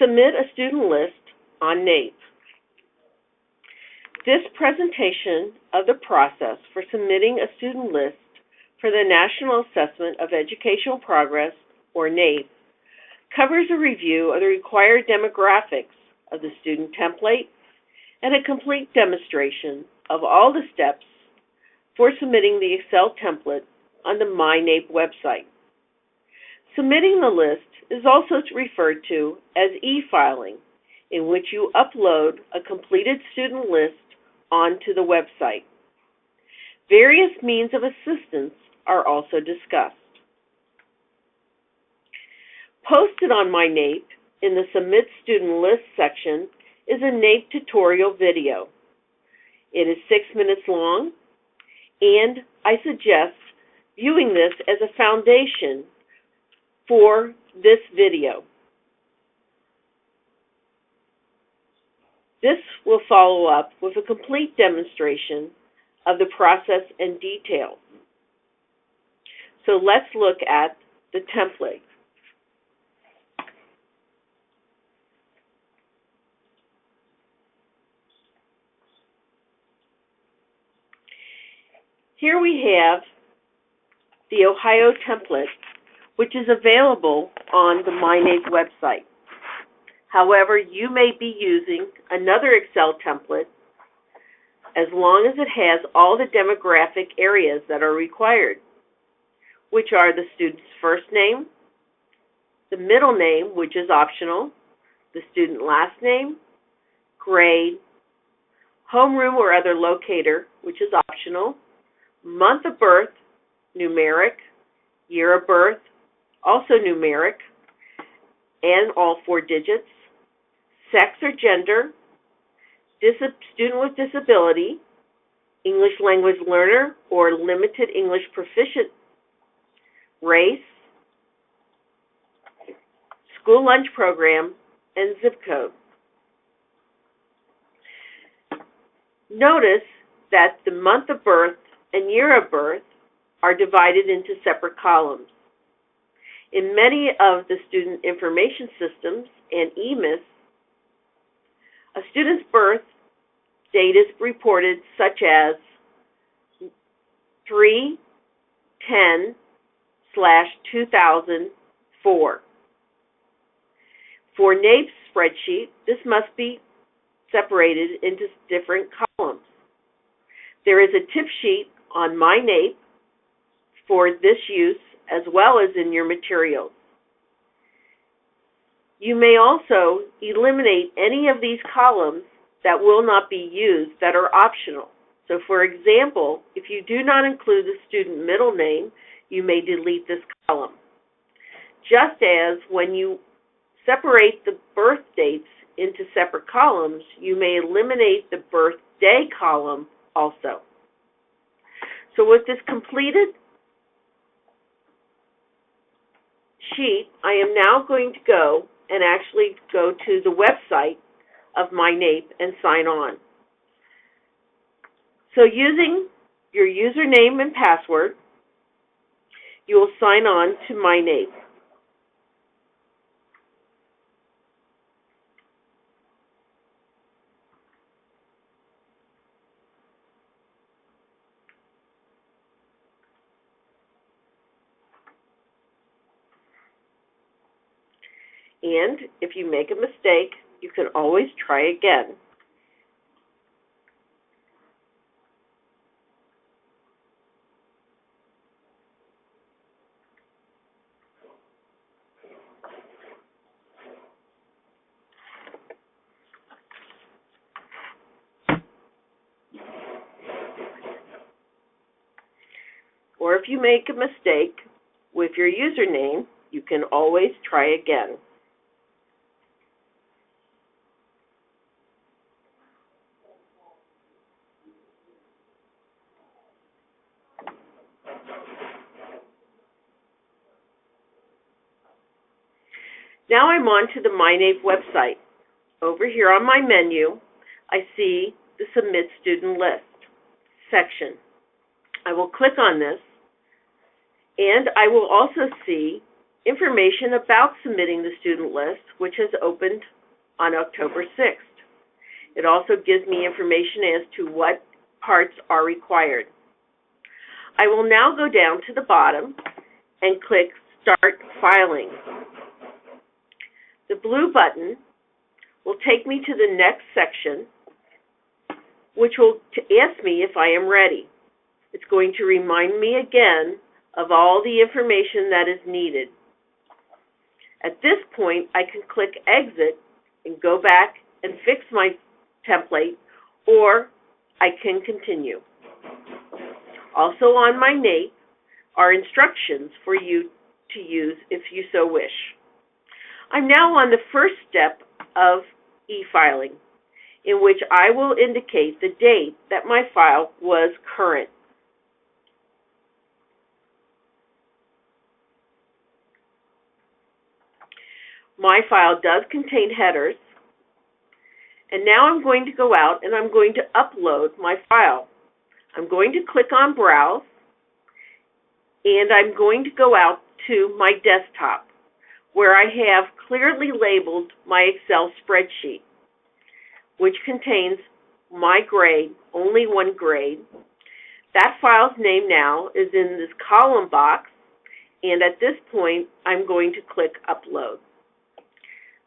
Submit a student list on NAEP. This presentation of the process for submitting a student list for the National Assessment of Educational Progress, or NAEP, covers a review of the required demographics of the student template and a complete demonstration of all the steps for submitting the Excel template on the MyNAEP website. Submitting the list is also referred to as e-filing, in which you upload a completed student list onto the website. Various means of assistance are also discussed. Posted on MyNAEP in the Submit Student List section is a NAEP tutorial video. It is 6 minutes long, and I suggest viewing this as a foundation for this video. This will follow up with a complete demonstration of the process and details. So let's look at the template. Here we have the Ohio template, which is available on the MyNAEP website. However, you may be using another Excel template as long as it has all the demographic areas that are required, which are the student's first name, the middle name, which is optional, the student last name, grade, homeroom or other locator, which is optional, month of birth, numeric, year of birth, also numeric, and all 4 digits, sex or gender, student with disability, English language learner or limited English proficient, race, school lunch program, and zip code. Notice that the month of birth and year of birth are divided into separate columns. In many of the student information systems and EMIS, a student's birth date is reported such as 3/10/2004. For NAEP's spreadsheet, this must be separated into different columns. There is a tip sheet on MyNAEP for this use, as well as in your materials. You may also eliminate any of these columns that will not be used that are optional. So for example, if you do not include the student middle name, you may delete this column. Just as when you separate the birth dates into separate columns, you may eliminate the birthday column also. So with this completed sheet, I am now going to go and actually go to the website of MyNAEP and sign on. So using your username and password, you will sign on to MyNAEP. And if you make a mistake, you can always try again. Or if you make a mistake with your username, you can always try again. Now I'm on to the MyNAEP website. Over here on my menu, I see the Submit Student List section. I will click on this, and I will also see information about submitting the student list, which has opened on October 6th. It also gives me information as to what parts are required. I will now go down to the bottom and click Start Filing. The blue button will take me to the next section, which will ask me if I am ready. It's going to remind me again of all the information that is needed. At this point, I can click Exit and go back and fix my template, or I can continue. Also on my NAEP are instructions for you to use if you so wish. I'm now on the first step of e-filing, in which I will indicate the date that my file was current. My file does contain headers, and now I'm going to go out and I'm going to upload my file. I'm going to click on Browse, and I'm going to go out to my desktop, where I have clearly labeled my Excel spreadsheet, which contains my grade, only one grade. That file's name now is in this column box, and at this point, I'm going to click Upload.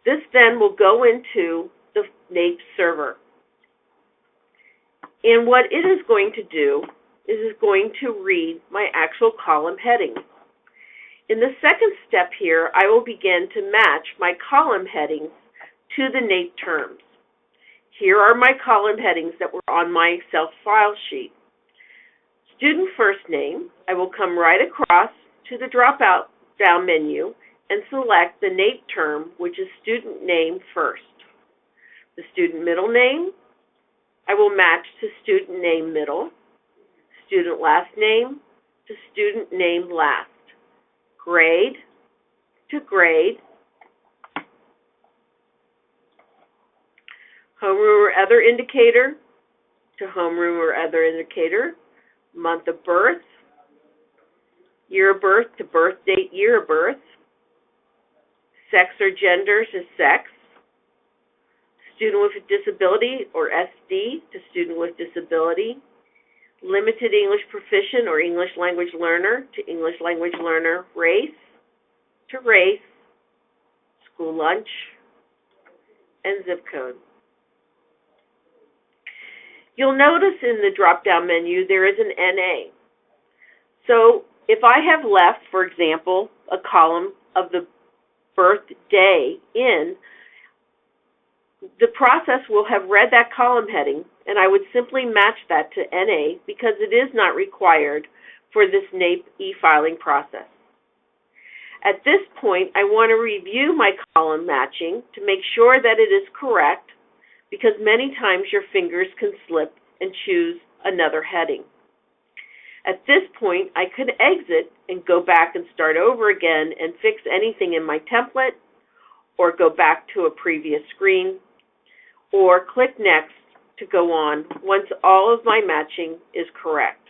This then will go into the NAPE server. And what it is going to do is it's going to read my actual column headings. In the second step here, I will begin to match my column headings to the NAPE terms. Here are my column headings that were on my Excel file sheet. Student first name, I will come right across to the drop-down menu and select the NAPE term, which is student name first. The student middle name, I will match to student name middle, student last name to student name last, grade to grade, homeroom or other indicator to homeroom or other indicator, month of birth, year of birth to birth date, year of birth, sex or gender to sex, student with a disability or SD to student with disability, limited English proficient or English language learner to English language learner, race to race, school lunch, and zip code. You'll notice in the drop-down menu there is an NA. So if I have left, for example, a column of the birthday in, the process will have read that column heading, and I would simply match that to NA because it is not required for this NAPE e-filing process. At this point, I want to review my column matching to make sure that it is correct, because many times your fingers can slip and choose another heading. At this point, I could exit and go back and start over again and fix anything in my template, or go back to a previous screen, or click Next to go on once all of my matching is correct.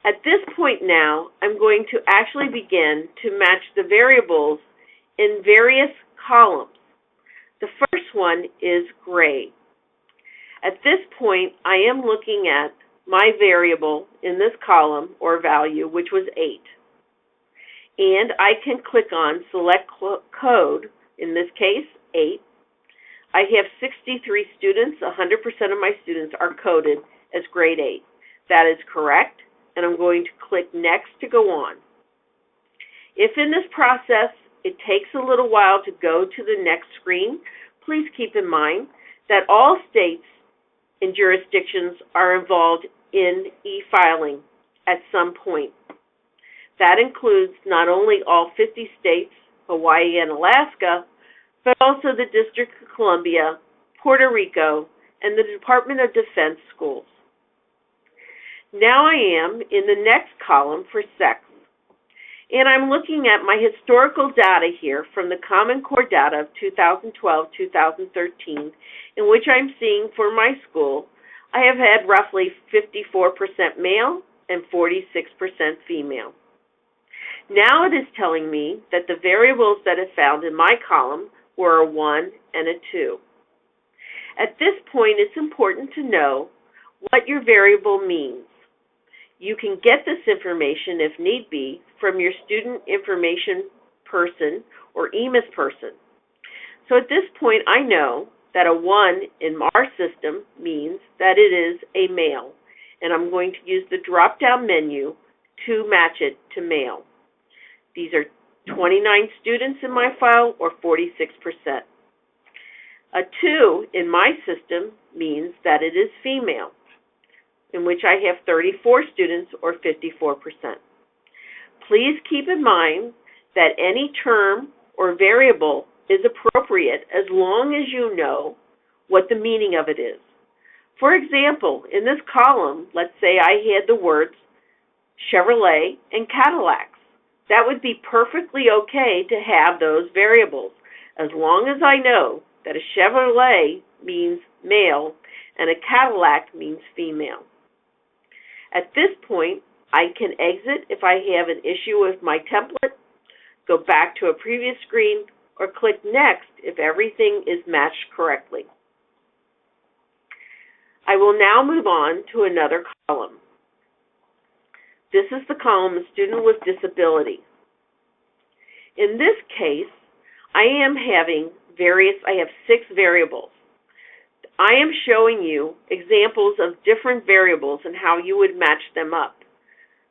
At this point now, I'm going to actually begin to match the variables in various columns. The first one is grade. At this point, I am looking at my variable in this column or value, which was 8. And I can click on Select Code, in this case, 8. I have 63 students. 100% of my students are coded as grade 8. That is correct, and I'm going to click Next to go on. If in this process it takes a little while to go to the next screen, please keep in mind that all states and jurisdictions are involved in e-filing at some point. That includes not only all 50 states, Hawaii and Alaska, but also the District of Columbia, Puerto Rico, and the Department of Defense schools. Now I am in the next column for sex, and I'm looking at my historical data here from the Common Core data of 2012-2013, in which I'm seeing for my school, I have had roughly 54% male and 46% female. Now it is telling me that the variables that it found in my column were a 1 and a 2. At this point, it's important to know what your variable means. You can get this information, if need be, from your student information person or EMIS person. So at this point, I know that a 1 in our system means that it is a male, and I'm going to use the drop-down menu to match it to male. These are 29 students in my file, or 46%. A 2 in my system means that it is female, in which I have 34 students, or 54%. Please keep in mind that any term or variable is appropriate as long as you know what the meaning of it is. For example, in this column, let's say I had the words Chevrolet and Cadillacs. That would be perfectly okay to have those variables, as long as I know that a Chevrolet means male and a Cadillac means female. At this point, I can exit if I have an issue with my template, go back to a previous screen, or click Next if everything is matched correctly. I will now move on to another column. This is the column Student with Disability. In this case, I have 6 variables. I am showing you examples of different variables and how you would match them up.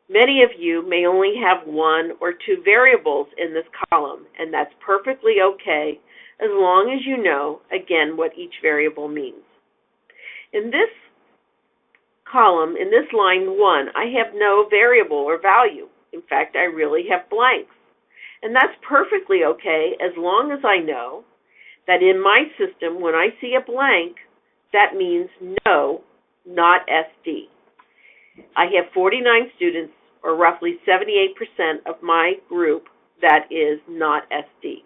Many of you may only have 1 or 2 variables in this column, and that's perfectly okay as long as you know, again, what each variable means. In this column, in this line 1, I have no variable or value. In fact, I really have blanks. And that's perfectly okay as long as I know that in my system, when I see a blank, that means no, not SD. I have 49 students, or roughly 78% of my group, that is not SD.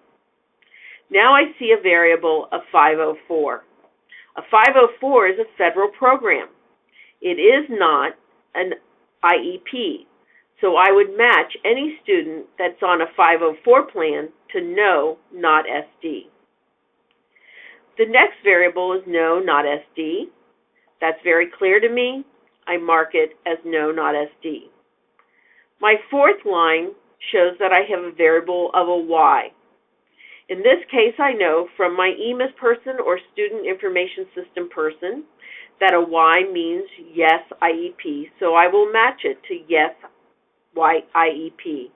Now I see a variable of 504. A 504 is a federal program. It is not an IEP, so I would match any student that's on a 504 plan to no, not SD. The next variable is no, not SD. That's very clear to me. I mark it as no, not SD. My 4th line shows that I have a variable of a Y. In this case, I know from my EMIS person or Student Information System person that a Y means yes, IEP, so I will match it to yes, IEP.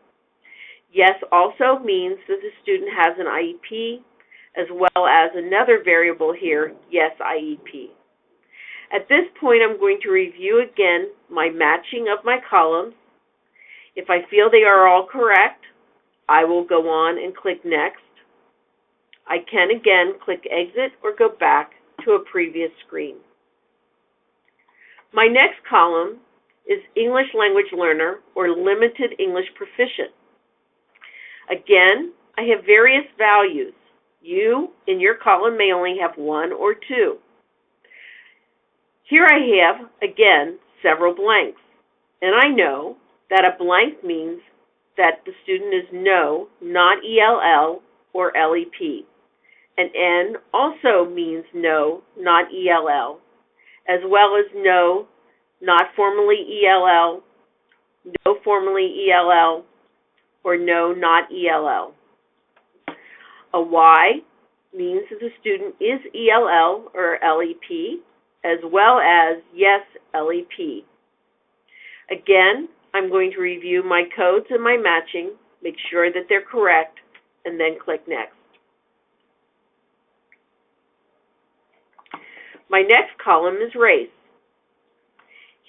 Yes also means that the student has an IEP, as well as another variable here, yes, IEP. At this point, I'm going to review again my matching of my columns. If I feel they are all correct, I will go on and click Next. I can again click Exit or go back to a previous screen. My next column is English Language Learner or Limited English Proficient. Again, I have various values. You, in your column, may only have 1 or 2. Here I have, again, several blanks, and I know that a blank means that the student is no, not ELL or LEP. An N also means no, not ELL, as well as no, not formally ELL, no formally ELL, or no, not ELL. A Y means that the student is ELL or LEP, as well as yes, LEP. Again, I'm going to review my codes and my matching, make sure that they're correct, and then click Next. My next column is race.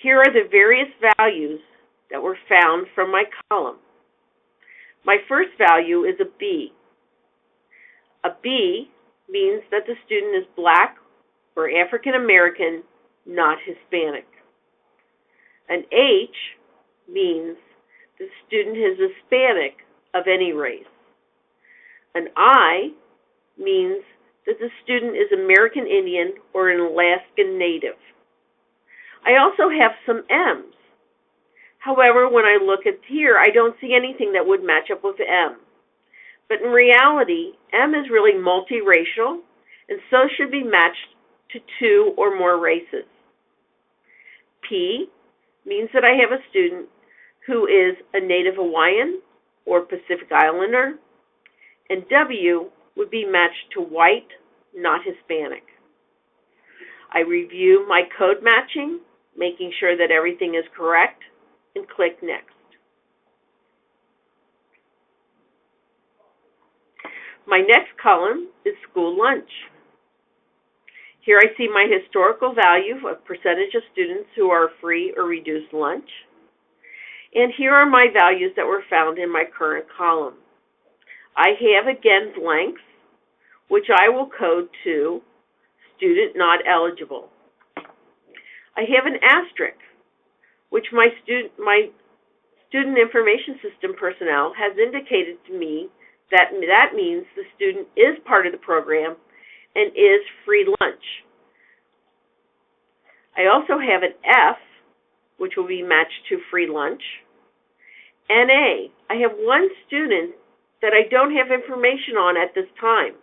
Here are the various values that were found from my column. My first value is a B. A B means that the student is Black or African American, not Hispanic. An H means the student is Hispanic of any race. An I means that the student is American Indian or an Alaskan Native. I also have some M's. However, when I look at here, I don't see anything that would match up with M. But in reality, M is really multiracial, and so should be matched to 2 or more races. P means that I have a student who is a Native Hawaiian or Pacific Islander, and W would be matched to white, not Hispanic. I review my code matching, making sure that everything is correct, and click Next. My next column is school lunch. Here I see my historical value of percentage of students who are free or reduced lunch. And here are my values that were found in my current column. I have again blanks, which I will code to student not eligible. I have an asterisk, which my student information system personnel has indicated to me that means the student is part of the program and is free lunch. I also have an F, which will be matched to free lunch. NA, I have one student that I don't have information on at this time.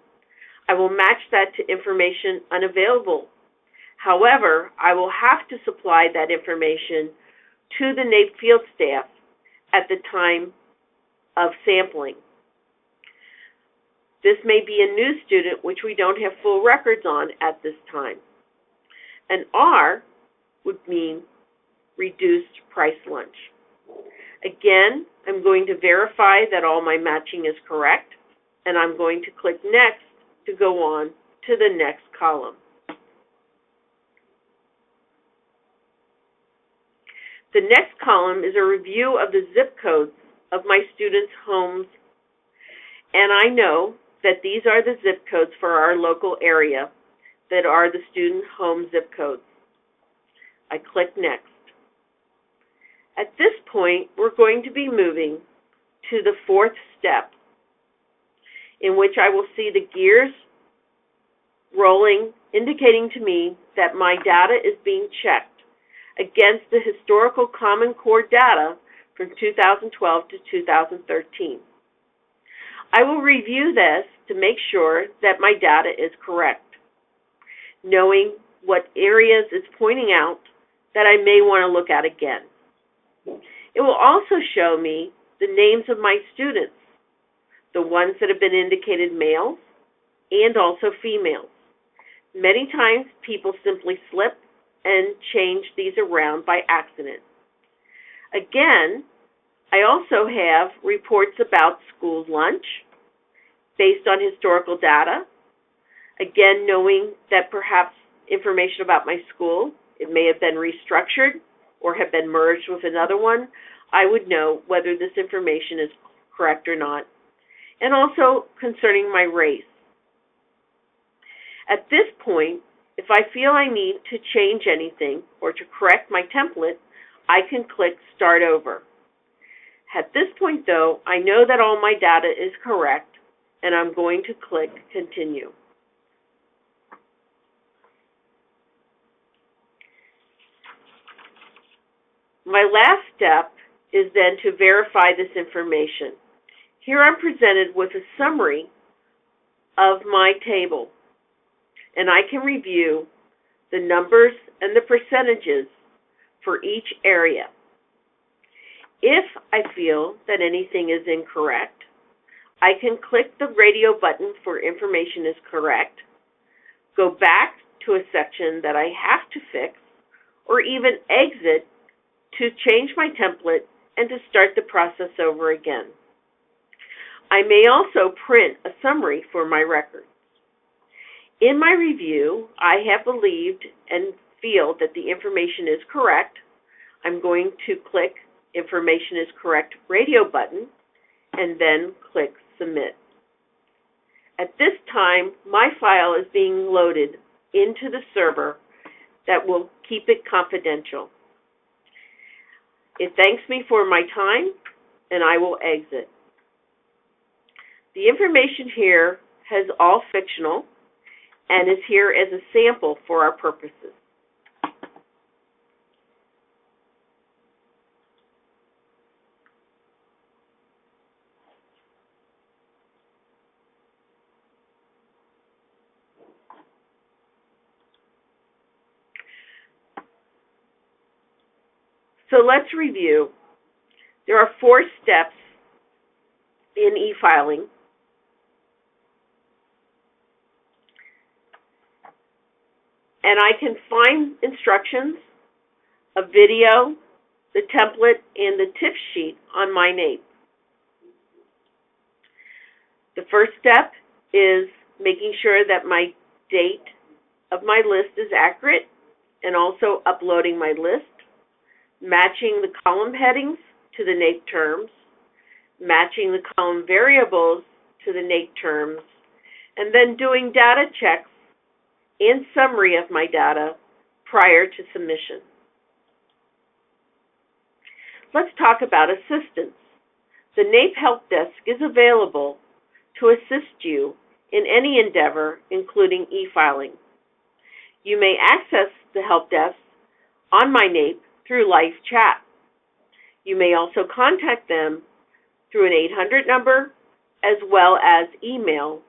I will match that to information unavailable. However, I will have to supply that information to the NAEP field staff at the time of sampling. This may be a new student which we don't have full records on at this time. An R would mean reduced price lunch. Again, I'm going to verify that all my matching is correct, and I'm going to click Next to go on to the next column. The next column is a review of the zip codes of my students' homes, and I know that these are the zip codes for our local area that are the student home zip codes. I click Next. At this point, we're going to be moving to the 4th step, in which I will see the gears rolling, indicating to me that my data is being checked against the historical Common Core data from 2012 to 2013. I will review this to make sure that my data is correct, knowing what areas it's pointing out that I may want to look at again. It will also show me the names of my students, the ones that have been indicated males and also females. Many times people simply slip and change these around by accident. Again, I also have reports about school lunch based on historical data. Again, knowing that perhaps information about my school, it may have been restructured or have been merged with another one, I would know whether this information is correct or not. And also concerning my race. At this point, if I feel I need to change anything or to correct my template, I can click Start Over. At this point, though, I know that all my data is correct, and I'm going to click Continue. My last step is then to verify this information. Here I'm presented with a summary of my table, and I can review the numbers and the percentages for each area. If I feel that anything is incorrect, I can click the radio button for information is correct, go back to a section that I have to fix, or even exit to change my template and to start the process over again. I may also print a summary for my records. In my review, I have believed and feel that the information is correct. I'm going to click Information is Correct radio button and then click Submit. At this time, my file is being loaded into the server that will keep it confidential. It thanks me for my time, and I will exit. The information here has all fictional and is here as a sample for our purposes. So let's review. There are 4 steps in e-filing. And I can find instructions, a video, the template, and the tip sheet on my NAEP. The first step is making sure that my date of my list is accurate and also uploading my list, matching the column headings to the NAEP terms, matching the column variables to the NAEP terms, and then doing data checks and summary of my data prior to submission. Let's talk about assistance. The NAEP Help Desk is available to assist you in any endeavor, including e-filing. You may access the Help Desk on my NAEP through live chat. You may also contact them through an 800 number as well as email,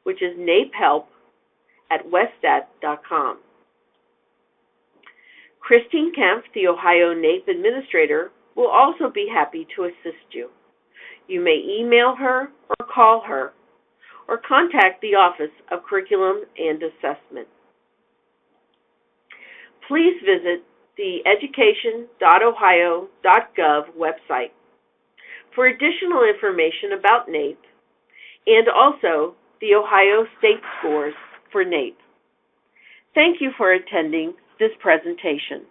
which is napehelp@westat.com. Christine Kempf, the Ohio NAEP Administrator, will also be happy to assist you. You may email her or call her, or contact the Office of Curriculum and Assessment. Please visit the education.ohio.gov website for additional information about NAEP and also the Ohio State scores for NAEP. Thank you for attending this presentation.